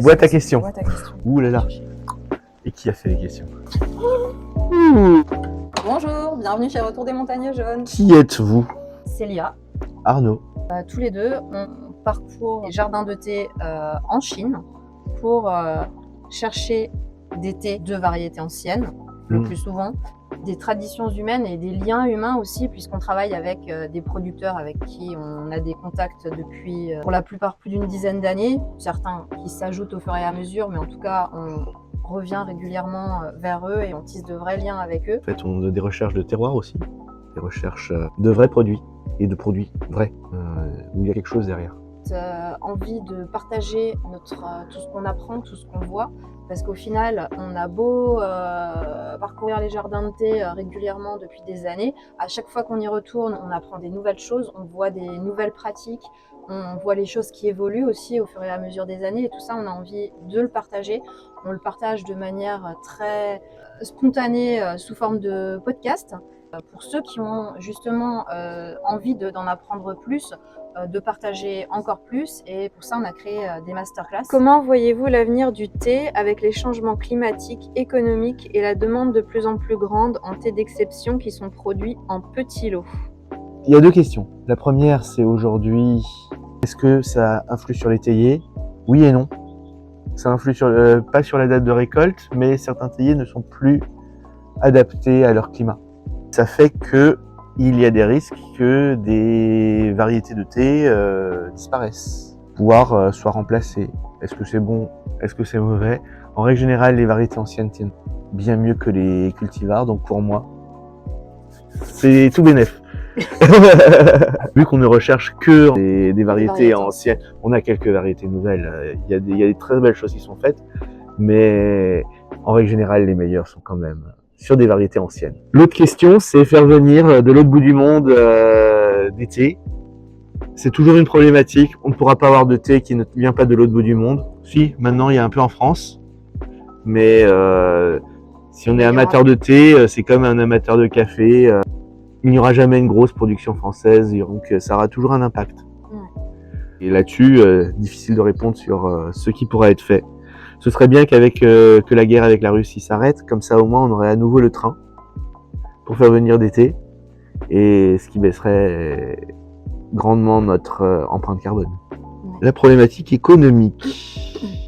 Vois ta question. Vois ta question. Ouh là là. Et qui a fait les questions? Bonjour, bienvenue chez Retour des Montagnes Jaunes. Qui êtes-vous? Célia. Arnaud. Tous les deux, on parcourt les jardins de thé en Chine pour chercher des thés de variétés anciennes, le plus souvent, des traditions humaines et des liens humains aussi, puisqu'on travaille avec des producteurs avec qui on a des contacts depuis, pour la plupart, plus d'une dizaine d'années, certains qui s'ajoutent au fur et à mesure, mais en tout cas, on revient régulièrement vers eux et on tisse de vrais liens avec eux. En fait, on a des recherches de terroir aussi, des recherches de vrais produits et de produits vrais, où il y a quelque chose derrière. Envie de partager tout ce qu'on apprend, tout ce qu'on voit, parce qu'au final, on a beau parcourir les jardins de thé régulièrement depuis des années, à chaque fois qu'on y retourne, on apprend des nouvelles choses, on voit des nouvelles pratiques, on voit les choses qui évoluent aussi au fur et à mesure des années, et tout ça, on a envie de le partager. On le partage de manière très spontanée sous forme de podcast. Pour ceux qui ont justement envie d'en apprendre plus, de partager encore plus, et pour ça on a créé des masterclass. Comment voyez-vous l'avenir du thé avec les changements climatiques, économiques et la demande de plus en plus grande en thé d'exception qui sont produits en petits lots? Il y a deux questions. La première, c'est aujourd'hui, est-ce que ça influe sur les théiers? Oui et non. Ça influe pas sur la date de récolte, mais certains théiers ne sont plus adaptés à leur climat. Ça fait que il y a des risques que des variétés de thé disparaissent, voire soient remplacées. Est-ce que c'est bon? Est-ce que c'est mauvais? En règle générale, les variétés anciennes tiennent bien mieux que les cultivars, donc pour moi, c'est tout bénef. Vu qu'on ne recherche que des variétés anciennes, on a quelques variétés nouvelles. Il y a des très belles choses qui sont faites, mais en règle générale, les meilleures sont quand même sur des variétés anciennes. L'autre question, c'est faire venir de l'autre bout du monde des thés. C'est toujours une problématique. On ne pourra pas avoir de thé qui ne vient pas de l'autre bout du monde. Si, maintenant il y a un peu en France, mais si on est amateur de thé, c'est comme un amateur de café. Il n'y aura jamais une grosse production française, donc ça aura toujours un impact. Et là-dessus, difficile de répondre sur ce qui pourra être fait. Ce serait bien que la guerre avec la Russie s'arrête, comme ça au moins on aurait à nouveau le train pour faire venir des thés, et ce qui baisserait grandement notre empreinte carbone. La problématique économique.